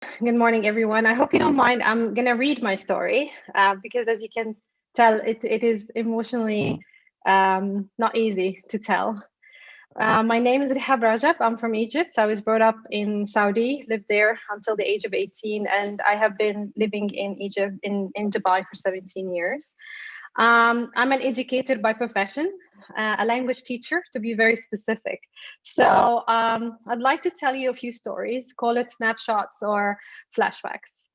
Good morning, everyone. I hope you don't mind. I'm going to read my story because, as you can tell, it is emotionally not easy to tell. My name is Rehab Rajab. I'm from Egypt. I was brought up in Saudi, lived there until the age of 18, and I have been living in Egypt, in Dubai for 17 years. I'm an educator by profession, a language teacher to be very specific. So I'd like to tell you a few stories, call it snapshots or flashbacks.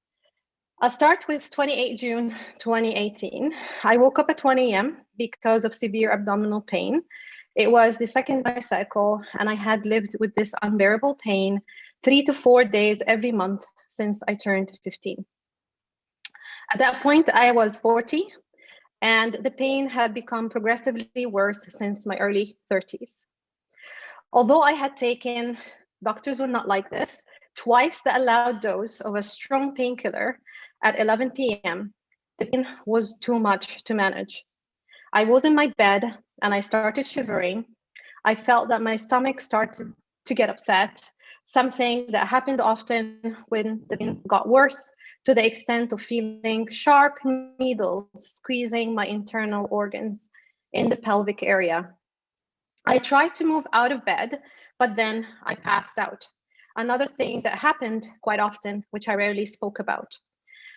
I'll start with 28 June 2018. I woke up at 1 a.m. because of severe abdominal pain. It was the second of my cycle, and I had lived with this unbearable pain 3 to 4 days every month since I turned 15. At that point, I was 40, and the pain had become progressively worse since my early 30s. Although I had taken, doctors would not like this, twice the allowed dose of a strong painkiller at 11 p.m., the pain was too much to manage. I was in my bed and I started shivering. I felt that my stomach started to get upset, something that happened often when the pain got worse, to the extent of feeling sharp needles squeezing my internal organs in the pelvic area. I tried to move out of bed, but then I passed out. Another thing that happened quite often, which I rarely spoke about.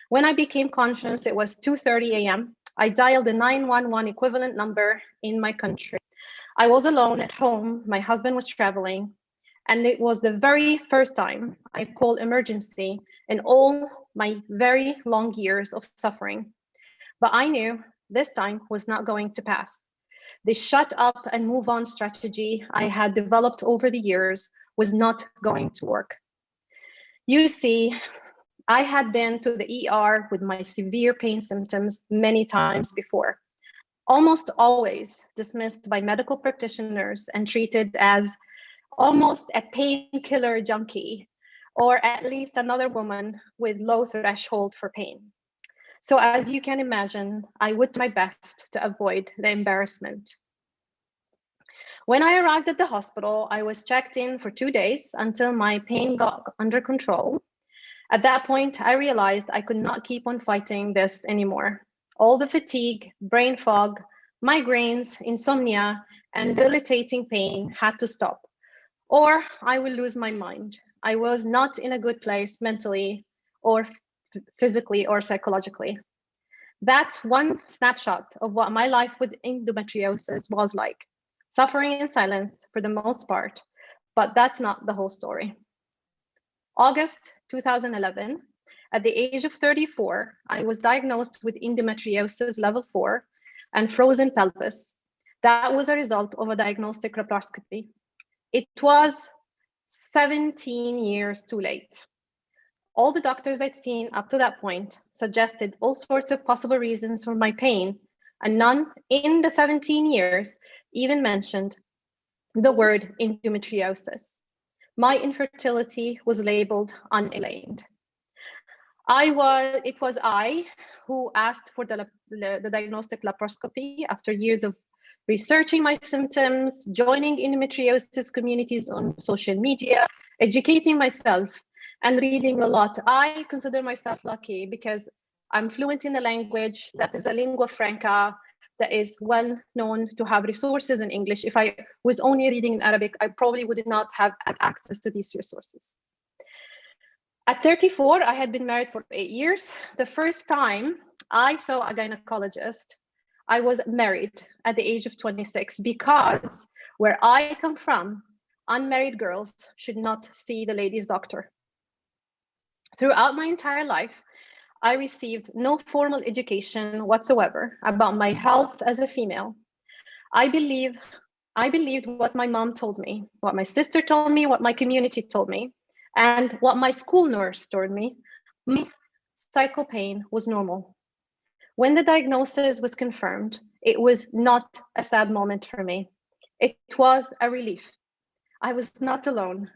When I became conscious, it was 2:30 a.m. I dialed the 911 equivalent number in my country. I was alone at home. My husband was traveling, and it was the very first time I called emergency in all my very long years of suffering. But I knew this time was not going to pass. The shut up and move on strategy I had developed over the years was not going to work. You see, I had been to the ER with my severe pain symptoms many times before, almost always dismissed by medical practitioners and treated as almost a painkiller junkie, or at least another woman with low threshold for pain. So as you can imagine, I would do my best to avoid the embarrassment. When I arrived at the hospital, I was checked in for 2 days until my pain got under control. At that point, I realized I could not keep on fighting this anymore. All the fatigue, brain fog, migraines, insomnia, and debilitating pain had to stop, or I will lose my mind. I was not in a good place mentally or physically or psychologically. That's one snapshot of what my life with endometriosis was like. Suffering in silence for the most part, but that's not the whole story. August 2011, at the age of 34, I was diagnosed with endometriosis level 4 and frozen pelvis. That was a result of a diagnostic laparoscopy. It was 17 years too late. All the doctors I'd seen up to that point suggested all sorts of possible reasons for my pain, and none in the 17 years even mentioned the word endometriosis. My infertility was labeled unexplained. It was I who asked for the diagnostic laparoscopy after years of researching my symptoms, joining endometriosis communities on social media, educating myself, and reading a lot. I consider myself lucky because I'm fluent in a language that is a lingua franca, that is well known to have resources in English. If I was only reading in Arabic, I probably would not have had access to these resources. At 34, I had been married for 8 years. The first time I saw a gynecologist, I was married at the age of 26 because where I come from, unmarried girls should not see the ladies' doctor. Throughout my entire life, I received no formal education whatsoever about my health as a female. I believed what my mom told me, what my sister told me, what my community told me, and what my school nurse told me. My cycle pain was normal. When the diagnosis was confirmed, it was not a sad moment for me. It was a relief. I was not alone.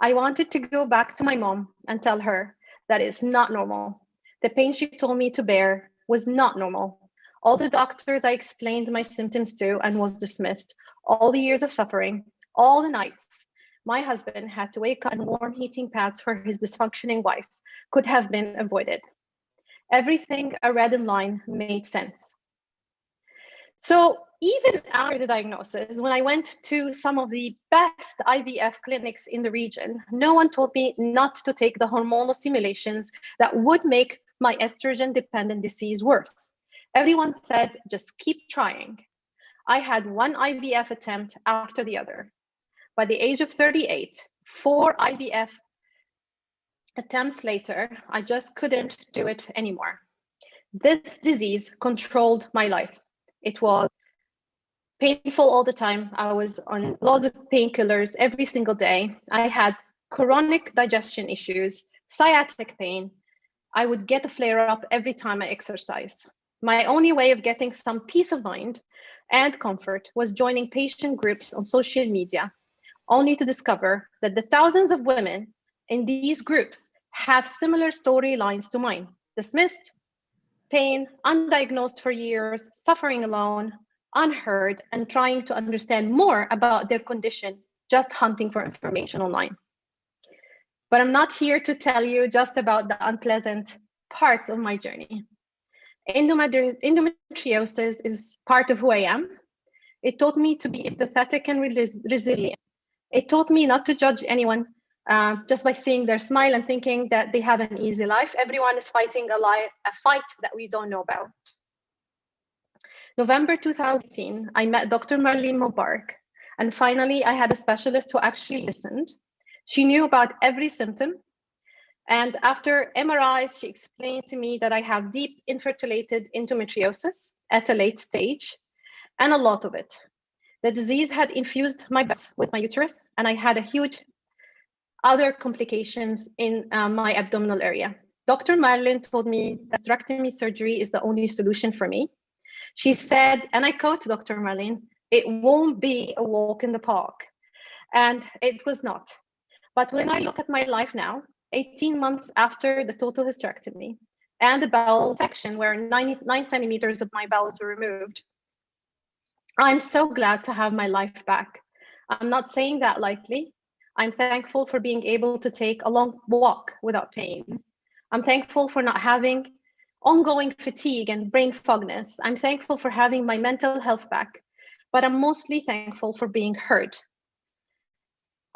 I wanted to go back to my mom and tell her that it's not normal. The pain she told me to bear was not normal. All the doctors I explained my symptoms to and was dismissed. All the years of suffering, all the nights my husband had to wake up in warm heating pads for his dysfunctioning wife. could have been avoided. Everything I read in line made sense. So even after the diagnosis, when I went to some of the best IVF clinics in the region, no one told me not to take the hormonal stimulations that would make my estrogen-dependent disease worse. Everyone said, just keep trying. I had one IVF attempt after the other. By the age of 38, 4 IVF attempts later, I just couldn't do it anymore. This disease controlled my life. It was painful all the time. I was on lots of painkillers every single day. I had chronic digestion issues, sciatic pain. I would get a flare-up every time I exercised. My only way of getting some peace of mind and comfort was joining patient groups on social media, only to discover that the thousands of women in these groups have similar storylines to mine: dismissed, pain, undiagnosed for years, suffering alone, unheard, and trying to understand more about their condition, just hunting for information online. But I'm not here to tell you just about the unpleasant parts of my journey. Endometriosis is part of who I am. It taught me to be empathetic and resilient. It taught me not to judge anyone just by seeing their smile and thinking that they have an easy life. Everyone is fighting a fight that we don't know about. November 2018, I met Dr Marlain Mubarak, and finally I had a specialist who actually listened. She knew about every symptom, and after MRIs, she explained to me that I have deep infiltrated endometriosis at a late stage, and a lot of it. The disease had infused my breast with my uterus, and I had a huge other complications in my abdominal area. Dr. Marlain told me that hysterectomy surgery is the only solution for me. She said, and I quote Dr. Marlain, "It won't be a walk in the park." And it was not. But when I look at my life now, 18 months after the total hysterectomy and the bowel section where 9 centimeters of my bowels were removed, I'm so glad to have my life back. I'm not saying that lightly. I'm thankful for being able to take a long walk without pain. I'm thankful for not having ongoing fatigue and brain fogness. I'm thankful for having my mental health back, but I'm mostly thankful for being heard.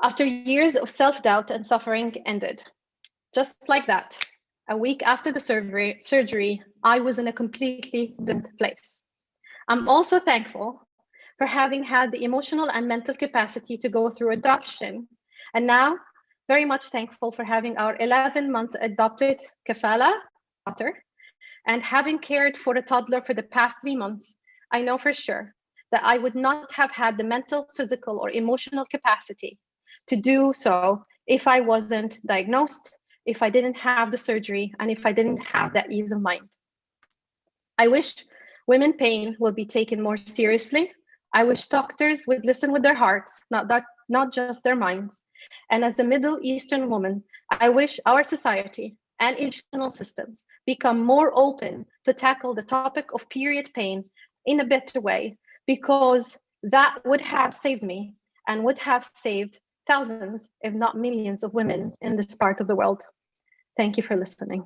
After years of self-doubt and suffering ended, just like that, a week after the surgery, I was in a completely different place. I'm also thankful for having had the emotional and mental capacity to go through adoption, and now very much thankful for having our 11-month adopted kafala daughter. And having cared for a toddler for the past 3 months, I know for sure that I would not have had the mental, physical, or emotional capacity to do so if I wasn't diagnosed, if I didn't have the surgery, and if I didn't have that ease of mind. I wish women pain will be taken more seriously. I wish doctors would listen with their hearts, not just their minds. And as a Middle Eastern woman, I wish our society and educational systems become more open to tackle the topic of period pain in a better way, because that would have saved me and would have saved thousands, if not millions, of women in this part of the world. Thank you for listening.